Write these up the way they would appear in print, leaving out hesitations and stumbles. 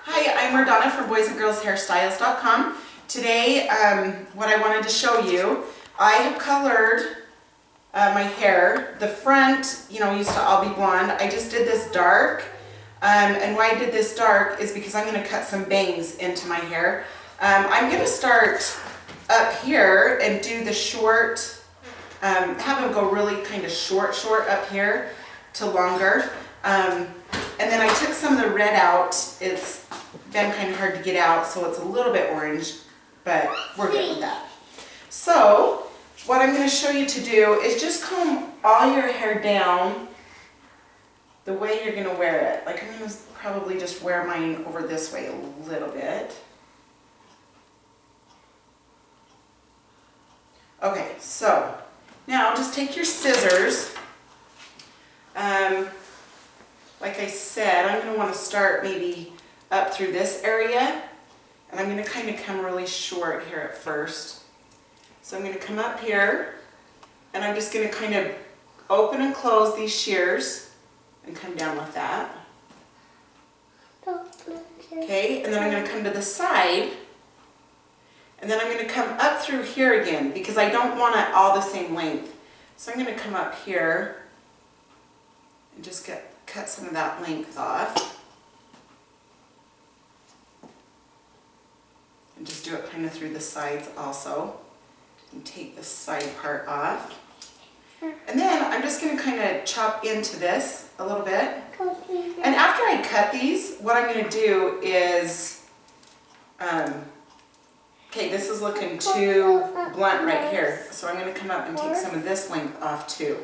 Hi, I'm RaDona from boysandgirlshairstyles.com. Today, what I wanted to show you, I have colored my hair. The front, used to all be blonde. I just did this dark, and why I did this dark is because I'm going to cut some bangs into my hair. I'm going to start up here and do the short, have them go really kind of short up here to longer. And then I took some of the red out. It's been kind of hard to get out, so it's a little bit orange, but we're good with that. So what I'm going to show you to do is just comb all your hair down the way you're going to wear it. Like, I'm going to probably just wear mine over this way a little bit. Okay, so now just take your scissors. Like I said, I'm going to want to start maybe up through this area, and I'm going to kind of come really short here at first. So I'm going to come up here, and I'm just going to kind of open and close these shears and come down with that. Okay, and then I'm going to come to the side, and then I'm going to come up through here again because I don't want it all the same length. So I'm going to come up here and just cut some of that length off. And just do it kind of through the sides also. And take the side part off. And then I'm just going to kind of chop into this a little bit. And after I cut these, what I'm going to do is, okay, this is looking too blunt right here. So I'm going to come up and take some of this length off too.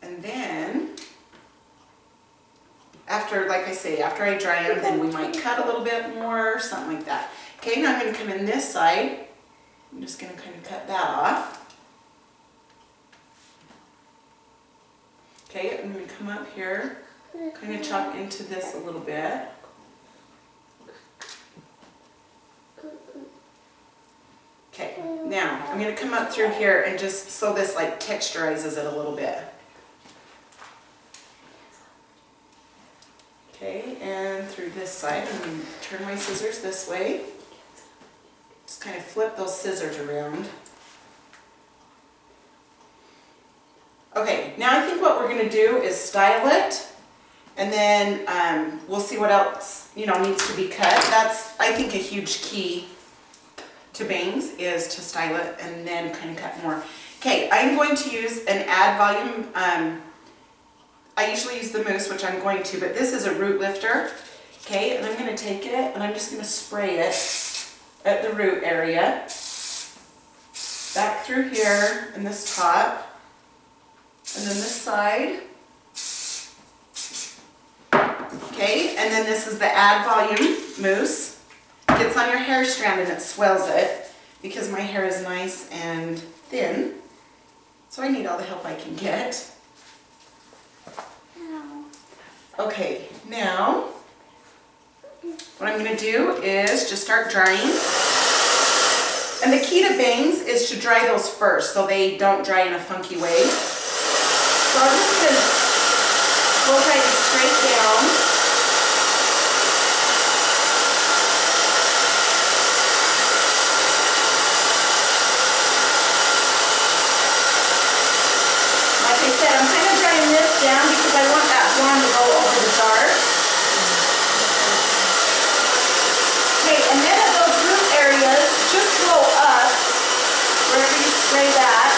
And then, after, like I say, after I dry them, then we might cut a little bit more, something like that. Okay, now I'm going to come in this side. I'm just going to kind of cut that off. Okay, I'm going to come up here, kind of chop into this a little bit. Okay, now I'm going to come up through here and just so this like texturizes it a little bit. Okay, and through this side, I'm going to turn my scissors this way. Just kind of flip those scissors around. Okay, now I think what we're going to do is style it, and then we'll see what else needs to be cut. That's, I think, a huge key to bangs is to style it and then kind of cut more. Okay, I'm going to use an add volume. I usually use the mousse, which I'm going to, but this is a root lifter. Okay, and I'm going to take it and I'm just going to spray it at the root area, back through here in this top, and then this side. Okay, and then this is the add volume mousse. It gets on your hair strand and it swells it because my hair is nice and thin, so I need all the help I can get. Okay, now what I'm going to do is just start drying. And the key to bangs is to dry those first so they don't dry in a funky way. So I'm just going to blow dry it straight down. Like I said, I'm kind of drying this down because I want that blonde to go over the dark. Okay, and then at those root areas, just blow up wherever you spray that.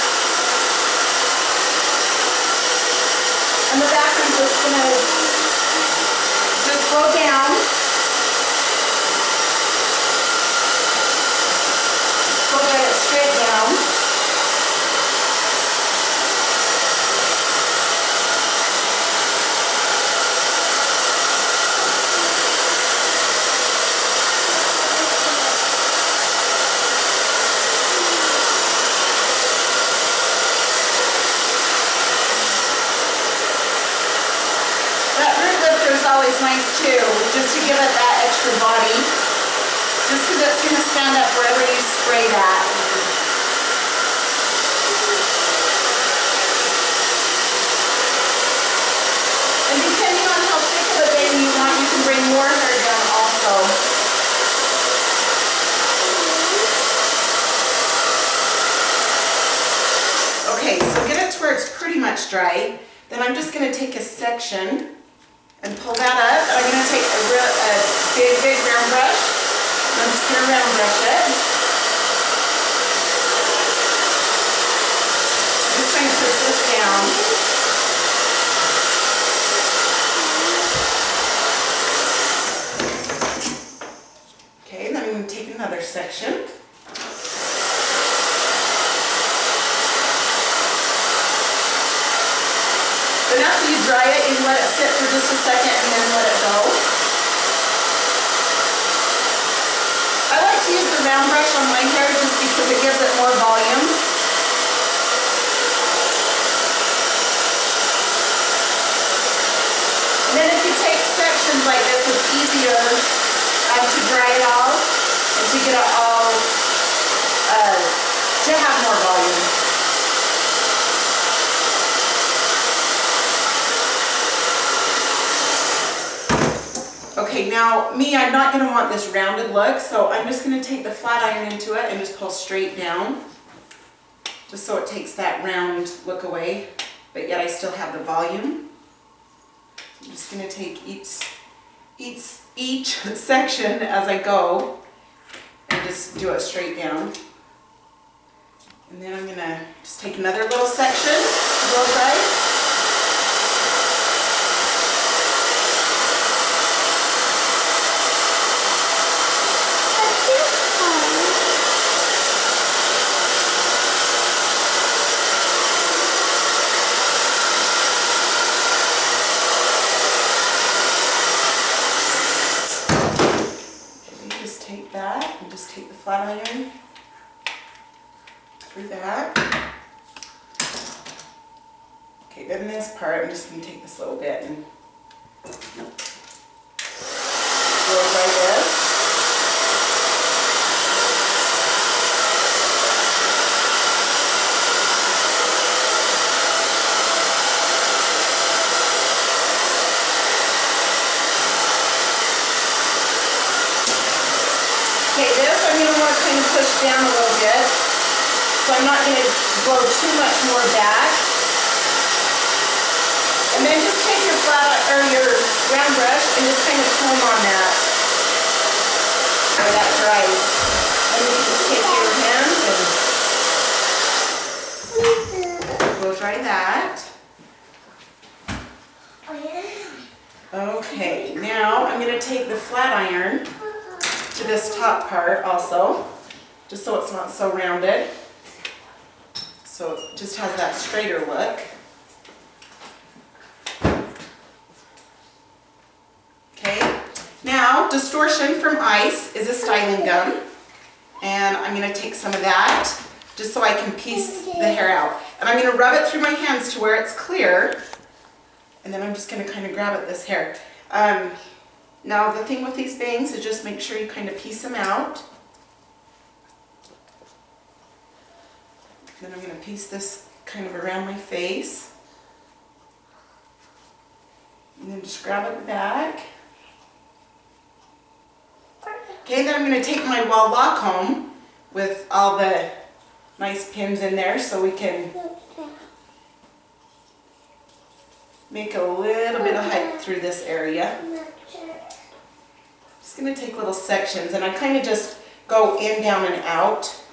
And the back I'm just going to just blow down. Blow dry it straight down. Always nice too, just to give it that extra body, just because it's going to stand up wherever you spray that. And depending on how thick of a bang you want, you can bring more dry, then I'm just going to take a section and pull that up. I'm going to take a big round brush, and I'm just going to round brush it. I'm just trying to push this down. Okay, then I'm going to take another section. Then after you dry it, you let it sit for just a second and then let it go. I like to use the round brush on my hair just because it gives it more volume. And then if you take sections like this, it's easier to dry it all and to get it all to have more volume. Okay, now me, I'm not going to want this rounded look, so I'm just going to take the flat iron into it and just pull straight down, just so it takes that round look away, but yet I still have the volume. I'm just going to take each section as I go and just do it straight down. And then I'm going to just take another little section, blow dry. That and just take the flat iron through that. Okay, then this part, I'm just going to take this little bit and blow dry this. Okay, this I'm going to want to kind of push down a little bit, so I'm not going to blow too much more back. And then just take your your round brush and just kind of comb on that so that dries. And you can just take your hands and blow dry that. Okay, now I'm going to take the flat iron to this top part also, just so it's not so rounded, so it just has that straighter look. Okay, now Distortion from Ice is a styling gum, and I'm going to take some of that just so I can piece the hair out, and I'm going to rub it through my hands to where it's clear, and then I'm just going to kind of grab at this hair. Now the thing with these bangs is just make sure you kind of piece them out. Then I'm going to piece this kind of around my face. And then just grab at the back. Okay, then I'm going to take my Walla comb with all the nice pins in there so we can make a little bit of height through this area. Just going to take little sections, and I kind of just go in, down, and out.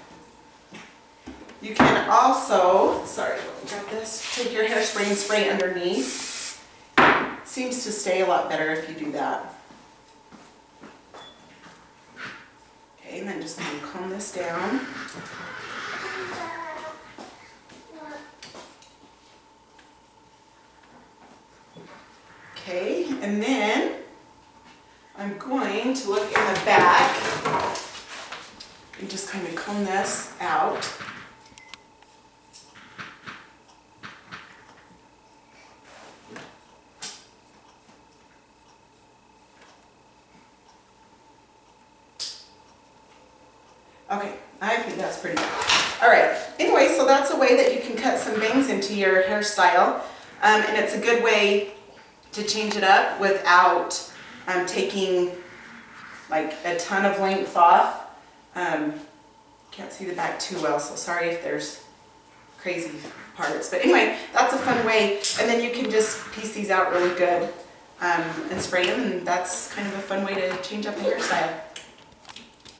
You can also, sorry, let me grab this, take your hairspray and spray underneath. Seems to stay a lot better if you do that. Okay, and then just kind of comb this down. Okay, and then I'm going to look in the back and just kind of comb this out. Okay, I think that's pretty good. All right, anyway, so that's a way that you can cut some bangs into your hairstyle, and it's a good way to change it up without taking like a ton of length off. Can't see the back too well, so sorry if there's crazy parts. But anyway, that's a fun way. And then you can just piece these out really good and spray them, and that's kind of a fun way to change up the hairstyle.